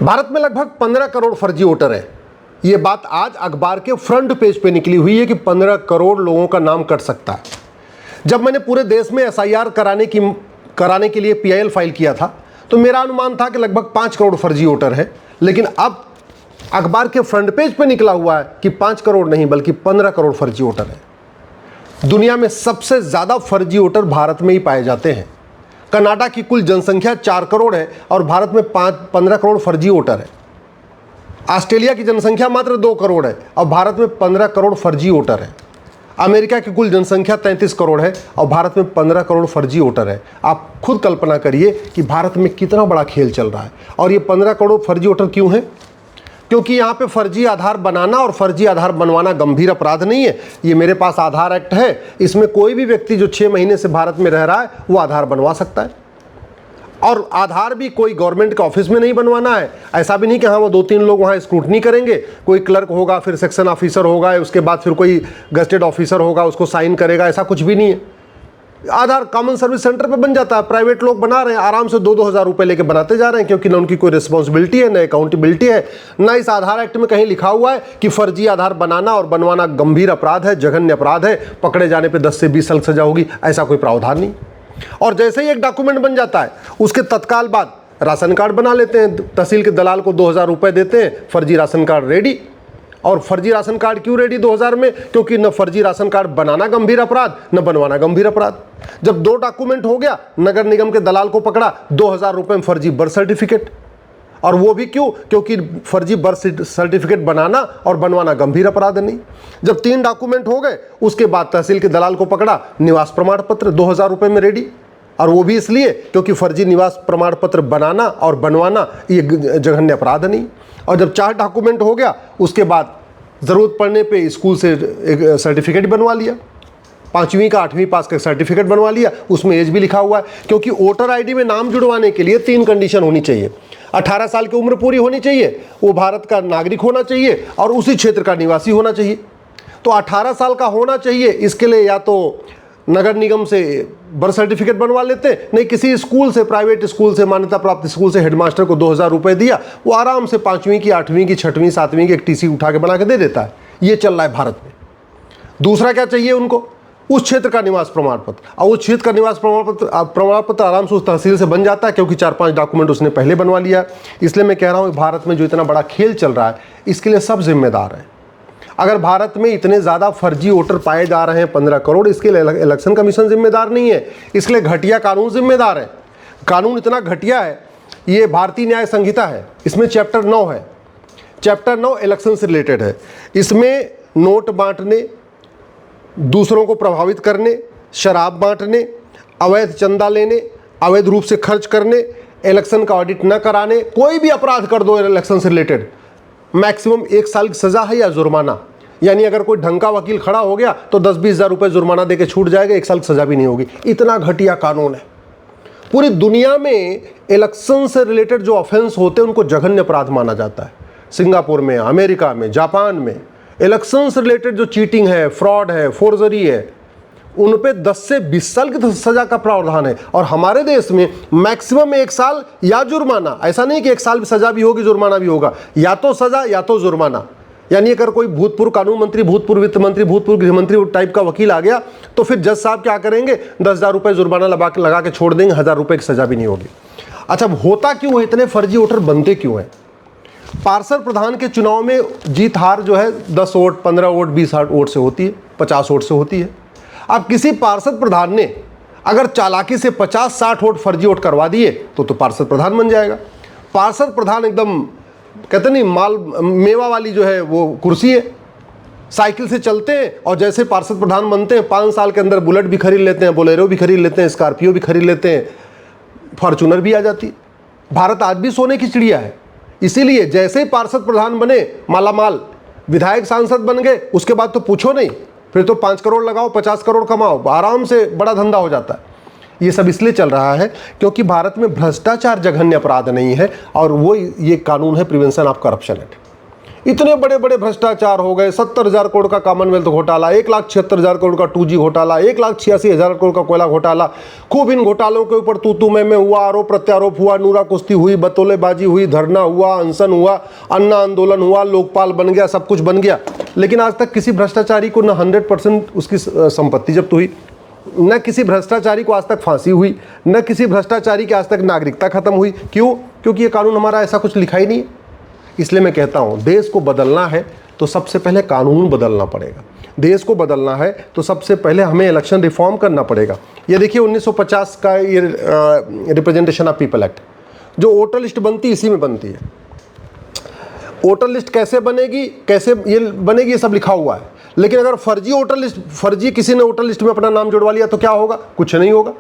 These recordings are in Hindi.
भारत में लगभग 15 करोड़ फर्जी वोटर हैं। ये बात आज अखबार के फ्रंट पेज पे निकली हुई है कि 15 करोड़ लोगों का नाम कट सकता है। जब मैंने पूरे देश में एसआईआर कराने के लिए पीआईएल फाइल किया था तो मेरा अनुमान था कि लगभग 5 करोड़ फर्जी वोटर हैं, लेकिन अब अखबार के फ्रंट पेज पे निकला हुआ है कि 5 करोड़ नहीं बल्कि 15 करोड़ फर्जी वोटर हैं। दुनिया में सबसे ज़्यादा फर्जी वोटर भारत में ही पाए जाते हैं। कनाडा की कुल जनसंख्या 4 करोड़ है और भारत में 15 करोड़ फर्जी वोटर है। ऑस्ट्रेलिया की जनसंख्या मात्र 2 करोड़ है और भारत में 15 करोड़ फर्जी वोटर है। अमेरिका की कुल जनसंख्या 33 करोड़ है और भारत में 15 करोड़ फर्जी वोटर है। आप खुद कल्पना करिए कि भारत में कितना बड़ा खेल चल रहा है। और ये 15 करोड़ फर्जी वोटर क्यों हैं? क्योंकि यहाँ पे फर्जी आधार बनाना और फर्जी आधार बनवाना गंभीर अपराध नहीं है। ये मेरे पास आधार एक्ट है, इसमें कोई भी व्यक्ति जो 6 महीने से भारत में रह रहा है वो आधार बनवा सकता है। और आधार भी कोई गवर्नमेंट के ऑफिस में नहीं बनवाना है। ऐसा भी नहीं कि हाँ वो 2-3 लोग वहाँ स्क्रूटनी करेंगे, कोई क्लर्क होगा, फिर सेक्शन ऑफिसर होगा, उसके बाद फिर कोई गजेटेड ऑफिसर होगा उसको साइन करेगा, ऐसा कुछ भी नहीं है। आधार कॉमन सर्विस सेंटर पे बन जाता है। प्राइवेट लोग बना रहे हैं, आराम से 2-2 हज़ार रुपये लेके बनाते जा रहे हैं, क्योंकि ना उनकी कोई रिस्पॉन्सिबिलिटी है, ना अकाउंटेबिलिटी है, ना इस आधार एक्ट में कहीं लिखा हुआ है कि फर्जी आधार बनाना और बनवाना गंभीर अपराध है, जघन्य अपराध है, पकड़े जाने पे 10 से 20 साल सजा होगी। ऐसा कोई प्रावधान नहीं। और जैसे ही एक डॉक्यूमेंट बन जाता है उसके तत्काल बाद राशन कार्ड बना लेते हैं। तहसील के दलाल को 2000 रुपये देते हैं, फर्जी राशन कार्ड रेडी। और फर्जी राशन कार्ड क्यों रेडी 2000 में? क्योंकि न फर्जी राशन कार्ड बनाना गंभीर अपराध, न बनवाना गंभीर अपराध। जब 2 डॉक्यूमेंट हो गया, नगर निगम के दलाल को पकड़ा, 2000 रुपये में फर्जी बर्थ सर्टिफिकेट। और वो भी क्यों? क्योंकि फर्जी बर्थ सर्टिफिकेट बनाना और बनवाना गंभीर अपराध नहीं। जब 3 डॉक्यूमेंट हो गए उसके बाद तहसील के दलाल को पकड़ा, निवास प्रमाण पत्र 2000 रुपये में रेडी। और वो भी इसलिए क्योंकि फर्जी निवास प्रमाण पत्र बनाना और बनवाना ये जघन्य अपराध नहीं। और जब 4 डॉक्यूमेंट हो गया उसके बाद ज़रूरत पड़ने पे स्कूल से एक सर्टिफिकेट बनवा लिया, 5वीं का 8वीं पास का सर्टिफिकेट बनवा लिया, उसमें एज भी लिखा हुआ है। क्योंकि वोटर आईडी में नाम जुड़वाने के लिए 3 कंडीशन होनी चाहिए। 18 साल की उम्र पूरी होनी चाहिए, वो भारत का नागरिक होना चाहिए और उसी क्षेत्र का निवासी होना चाहिए। तो 18 साल का होना चाहिए, इसके लिए या तो नगर निगम से बर्थ सर्टिफिकेट बनवा लेते, नहीं किसी स्कूल से, प्राइवेट स्कूल से, मान्यता प्राप्त स्कूल से हेडमास्टर को 2000 रुपये दिया, वो आराम से 5वीं की, 8वीं की, 6वीं, 7वीं की एक टीसी उठा के बना के दे देता है। ये चल रहा है भारत में। दूसरा क्या चाहिए उनको? उस क्षेत्र का निवास प्रमाण पत्र। और उस क्षेत्र का निवास प्रमाण पत्र आराम से उस तहसील से बन जाता है, क्योंकि 4-5 डॉक्यूमेंट उसने पहले बनवा लिया। इसलिए मैं कह रहा हूँ भारत में जो इतना बड़ा खेल चल रहा है इसके लिए सब जिम्मेदार हैं। अगर भारत में इतने ज़्यादा फर्जी वोटर पाए जा रहे हैं 15 करोड़, इसके लिए इलेक्शन कमीशन जिम्मेदार नहीं है, इसके लिए घटिया कानून जिम्मेदार है। कानून इतना घटिया है, ये भारतीय न्याय संहिता है, इसमें चैप्टर 9 है। चैप्टर 9 इलेक्शन से रिलेटेड है। इसमें नोट बांटने, दूसरों को प्रभावित करने, शराब बांटने, अवैध चंदा लेने, अवैध रूप से खर्च करने, इलेक्शन का ऑडिट न कराने, कोई भी अपराध कर दो इलेक्शन से रिलेटेड, मैक्सिमम 1 साल की सज़ा है या जुर्माना। यानी अगर कोई ढंग का वकील खड़ा हो गया तो 10-20 हज़ार रुपये जुर्माना देके छूट जाएगा, 1 साल की सज़ा भी नहीं होगी। इतना घटिया कानून है। पूरी दुनिया में इलेक्शन से रिलेटेड जो ऑफेंस होते हैं उनको जघन्य अपराध माना जाता है। सिंगापुर में, अमेरिका में, जापान में इलेक्शन से रिलेटेड जो चीटिंग है, फ्रॉड है, फोर्जरी है, उन पे 10 से 20 साल की सज़ा का प्रावधान है। और हमारे देश में मैक्सिमम 1 साल या जुर्माना। ऐसा नहीं कि 1 साल सज़ा भी होगी, जुर्माना भी होगा, या तो सज़ा या तो जुर्माना। यानी अगर कोई भूतपूर्व कानून मंत्री, भूतपूर्व वित्त मंत्री, भूतपूर्व गृह मंत्री टाइप का वकील आ गया तो फिर जज साहब क्या करेंगे? 10,000 रुपये जुर्माना लगा के छोड़ देंगे, 1000 रुपये की सज़ा भी नहीं होगी। अच्छा, होता क्यों है? इतने फर्जी वोटर बनते क्यों हैं? पार्षद प्रधान के चुनाव में जीत हार जो है 10 वोट, 15 वोट, 20 वोट से होती है, 50 वोट से होती है। अब किसी पार्षद प्रधान ने अगर चालाकी से 50-60 वोट फर्जी वोट करवा दिए तो पार्षद प्रधान बन जाएगा। पार्षद प्रधान एकदम कहते नहीं, माल मेवा वाली जो है वो कुर्सी है। साइकिल से चलते हैं और जैसे पार्षद प्रधान बनते हैं 5 साल के अंदर बुलेट भी खरीद लेते हैं, बोलेरो भी खरीद लेते हैं, स्कॉर्पियो भी खरीद लेते हैं, फॉर्चूनर भी आ जाती है। भारत आज भी सोने की चिड़िया है। इसीलिए जैसे ही पार्षद प्रधान बने मालामाल, विधायक सांसद बन गए, उसके बाद तो पूछो नहीं, फिर तो 5 करोड़ लगाओ, 50 करोड़ कमाओ, आराम से बड़ा धंधा हो जाता है। ये सब इसलिए चल रहा है क्योंकि भारत में भ्रष्टाचार जघन्य अपराध नहीं है, और वो ये कानून है प्रिवेंशन ऑफ करप्शन एक्ट। इतने बड़े बड़े भ्रष्टाचार हो गए। 70,000 करोड़ का कॉमनवेल्थ घोटाला, 1,76,000 करोड़ का 2G घोटाला, 1,86,000 करोड़ का कोयला घोटाला। खूब इन घोटालों के ऊपर तू मैं हुआ, आरोप प्रत्यारोप हुआ, नूरा कुश्ती हुई, बतौलेबाजी हुई, धरना हुआ, अनशन हुआ, अन्ना आंदोलन हुआ, लोकपाल बन गया, सब कुछ बन गया। लेकिन आज तक किसी भ्रष्टाचारी को न 100% उसकी संपत्ति जब्त हुई, न किसी भ्रष्टाचारी को आज तक फांसी हुई, न किसी भ्रष्टाचारी की आज तक नागरिकता खत्म हुई। क्यों? क्योंकि ये कानून हमारा ऐसा कुछ लिखा ही नहीं है। इसलिए मैं कहता हूं, देश को बदलना है तो सबसे पहले कानून बदलना पड़ेगा। देश को बदलना है तो सबसे पहले हमें इलेक्शन रिफॉर्म करना पड़ेगा। ये देखिए 1950 का ये रिप्रेजेंटेशन ऑफ पीपल एक्ट, जो वोटर लिस्ट बनती इसी में बनती है। वोटर लिस्ट कैसे बनेगी, कैसे ये बनेगी, ये सब लिखा हुआ है। लेकिन अगर फर्जी वोटर लिस्ट, फर्जी किसी ने वोटर लिस्ट में अपना नाम जुड़वा लिया तो क्या होगा? कुछ नहीं होगा।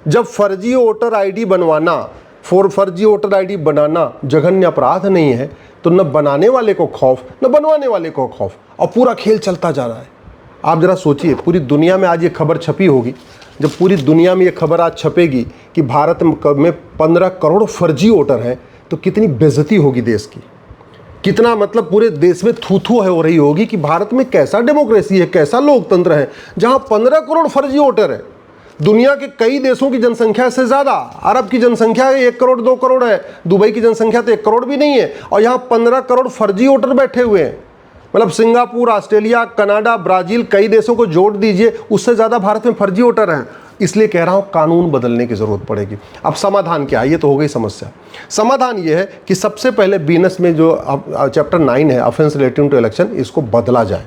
जब फर्जी वोटर आईडी बनवाना, फर्जी वोटर आईडी बनाना जघन्य अपराध नहीं है, तो न बनाने वाले को खौफ, न बनवाने वाले को खौफ, और पूरा खेल चलता जा रहा है। आप जरा सोचिए, पूरी दुनिया में आज ये खबर छपी होगी, जब पूरी दुनिया में ये खबर आज छपेगी कि भारत में 15 करोड़ फर्जी वोटर हैं, तो कितनी बेइज्जती होगी देश की। कितना मतलब पूरे देश में थू थू हो रही होगी कि भारत में कैसा डेमोक्रेसी है, कैसा लोकतंत्र है, जहां 15 करोड़ फर्जी वोटर है। दुनिया के कई देशों की जनसंख्या से ज्यादा, अरब की जनसंख्या 1 करोड़ 2 करोड़ है, दुबई की जनसंख्या तो 1 करोड़ भी नहीं है, और यहाँ 15 करोड़ फर्जी वोटर बैठे हुए हैं। मतलब सिंगापुर, ऑस्ट्रेलिया, कनाडा, ब्राजील, कई देशों को जोड़ दीजिए, उससे ज्यादा भारत में फर्जी वोटर हैं। इसलिए कह रहा हूं कानून बदलने की जरूरत पड़ेगी। अब समाधान क्या है? ये तो हो गई समस्या। समाधान ये है कि सबसे पहले बीएनएस में जो चैप्टर 9 है, ऑफेंस रिलेटिंग टू इलेक्शन, इसको बदला जाए।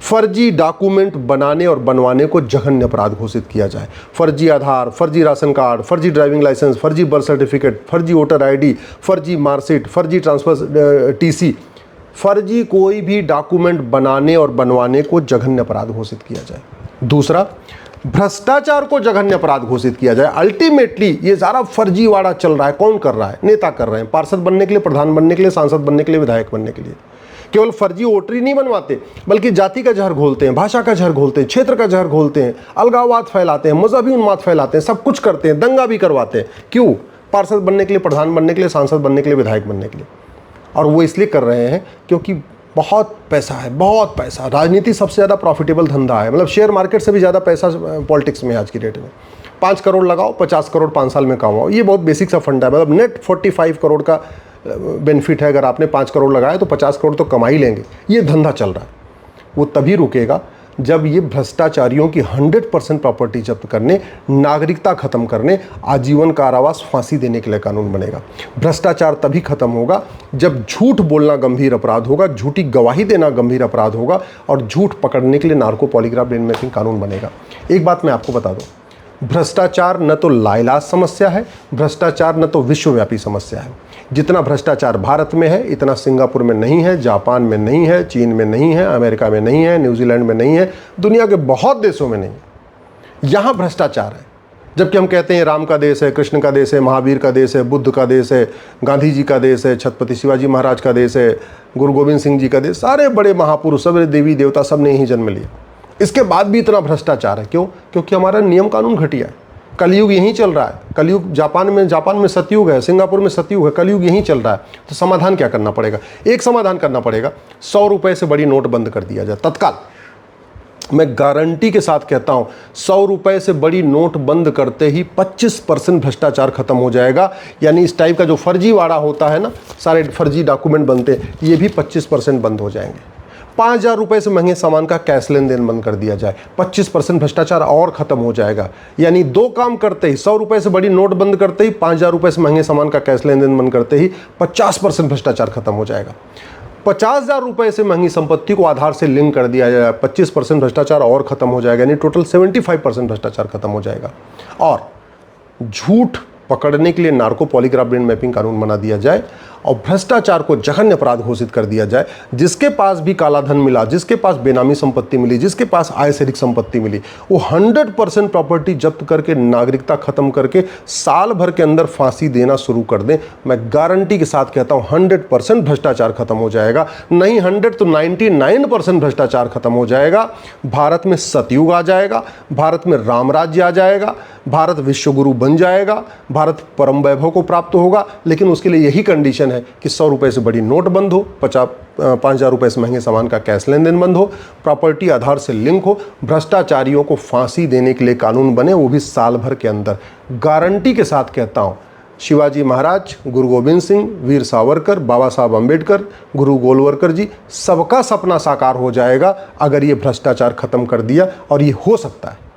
फर्जी डॉक्यूमेंट बनाने और बनवाने को जघन्य अपराध घोषित किया जाए। फर्जी आधार, फर्जी राशन कार्ड, फर्जी ड्राइविंग लाइसेंस, फर्जी बर्थ सर्टिफिकेट, फर्जी वोटर आईडी, फर्जी मार्कशीट, फर्जी ट्रांसफर टीसी, फर्जी कोई भी डॉक्यूमेंट बनाने और बनवाने को जघन्य अपराध घोषित किया जाए। दूसरा, भ्रष्टाचार को जघन्य अपराध घोषित किया जाए। अल्टीमेटली ये सारा फर्जीवाड़ा चल रहा है, कौन कर रहा है? नेता कर रहे हैं, पार्षद बनने के लिए, प्रधान बनने के लिए, सांसद बनने के लिए, विधायक बनने के लिए। केवल फर्जी वोटर ही नहीं बनवाते, बल्कि जाति का जहर घोलते हैं, भाषा का जहर घोलते हैं, क्षेत्र का जहर घोलते हैं, अलगाववाद फैलाते हैं, मजहबी उन्माद फैलाते हैं, सब कुछ करते हैं, दंगा भी करवाते हैं। क्यों? पार्षद बनने के लिए, प्रधान बनने के लिए, सांसद बनने के लिए, विधायक बनने के लिए। और वो इसलिए कर रहे हैं क्योंकि बहुत पैसा है, बहुत पैसा। राजनीति सबसे ज़्यादा प्रॉफिटेबल धंधा है, मतलब शेयर मार्केट से भी ज़्यादा पैसा पॉलिटिक्स में आज की डेट में। 5 करोड़ लगाओ, 50 करोड़ 5 साल में कमाओ। ये बहुत बेसिक सा फंडा है। मतलब नेट 45 करोड़ का बेनिफिट है। अगर आपने 5 करोड़ लगाया तो 50 करोड़ तो कमा ही लेंगे। ये धंधा चल रहा है। वो तभी रुकेगा जब ये भ्रष्टाचारियों की 100% प्रॉपर्टी जब्त करने, नागरिकता खत्म करने, आजीवन कारावास, फांसी देने के लिए कानून बनेगा। भ्रष्टाचार तभी खत्म होगा जब झूठ बोलना गंभीर अपराध होगा, झूठी गवाही देना गंभीर अपराध होगा, और झूठ पकड़ने के लिए नार्को पॉलीग्राफ ब्रेन मैपिंग कानून बनेगा। एक बात मैं आपको बता दूं, भ्रष्टाचार न तो लाइलाज समस्या है, भ्रष्टाचार न तो विश्वव्यापी समस्या है। जितना भ्रष्टाचार भारत में है, इतना सिंगापुर में नहीं है, जापान में नहीं है, चीन में नहीं है, अमेरिका में नहीं है, न्यूजीलैंड में नहीं है, दुनिया के बहुत देशों में नहीं है। यहाँ भ्रष्टाचार है। जबकि हम कहते हैं राम का देश है, कृष्ण का देश है, महावीर का देश है, बुद्ध का देश है, गांधी जी का देश है, छत्रपति शिवाजी महाराज का देश है, गुरु गोविंद सिंह जी का देश, सारे बड़े महापुरुष, सब देवी देवता, सब ने यहीं जन्म लिया। इसके बाद भी इतना भ्रष्टाचार है। क्यों? क्योंकि हमारा नियम कानून घटिया है। कलयुग यहीं चल रहा है। कलयुग जापान में सतयुग है, सिंगापुर में सतयुग है, कलयुग यहीं चल रहा है। तो समाधान क्या करना पड़ेगा? एक समाधान करना पड़ेगा, 100 रुपए से बड़ी नोट बंद कर दिया जाए तत्काल। मैं गारंटी के साथ कहता हूं, 100 रुपए से बड़ी नोट बंद करते ही 25% भ्रष्टाचार खत्म हो जाएगा। यानी इस टाइप का जो फर्जीवाड़ा होता है ना, सारे फर्जी डॉक्यूमेंट बनते हैं, ये भी 25% बंद हो जाएंगे। 5,000 रुपये से महंगे सामान का कैश लेन देन बंद कर दिया जाए, 25% भ्रष्टाचार और खत्म हो जाएगा। यानी 2 काम करते ही, 100 रुपये से बड़ी नोट बंद करते ही, 5,000 रुपये से महंगे सामान का कैश लेन देन बंद करते ही 50% भ्रष्टाचार खत्म हो जाएगा। 50,000 रुपये से महंगी संपत्ति को आधार से लिंक कर दिया जाए, 25% भ्रष्टाचार और खत्म हो जाएगा। यानी टोटल 75% भ्रष्टाचार खत्म हो जाएगा। और झूठ पकड़ने के लिए नार्को पॉलीग्राफ ब्रेन मैपिंग कानून बना दिया जाए और भ्रष्टाचार को जघन्य अपराध घोषित कर दिया जाए। जिसके पास भी काला धन मिला, जिसके पास बेनामी संपत्ति मिली, जिसके पास आय से अधिक संपत्ति मिली, वो 100% प्रॉपर्टी जब्त करके, नागरिकता खत्म करके साल भर के अंदर फांसी देना शुरू कर दें। मैं गारंटी के साथ कहता हूं 100% भ्रष्टाचार खत्म हो जाएगा। नहीं 100 तो 99% भ्रष्टाचार खत्म हो जाएगा। भारत में सतयुग आ जाएगा, भारत में राम राज्य आ जाएगा, भारत विश्वगुरु बन जाएगा, भारत परम वैभव को प्राप्त होगा, लेकिन उसके लिए यही कंडीशन है कि 100 रुपये से बड़ी नोट बंद हो, 5,000 रुपये से महंगे सामान का कैश लेन देन बंद हो, प्रॉपर्टी आधार से लिंक हो, भ्रष्टाचारियों को फांसी देने के लिए कानून बने, वो भी साल भर के अंदर। गारंटी के साथ कहता हूँ, शिवाजी महाराज, गुरु गोविंद सिंह, वीर सावरकर, बाबा साहब अम्बेडकर, गुरु गोलवलकर जी, सबका सपना साकार हो जाएगा अगर ये भ्रष्टाचार खत्म कर दिया, और ये हो सकता है।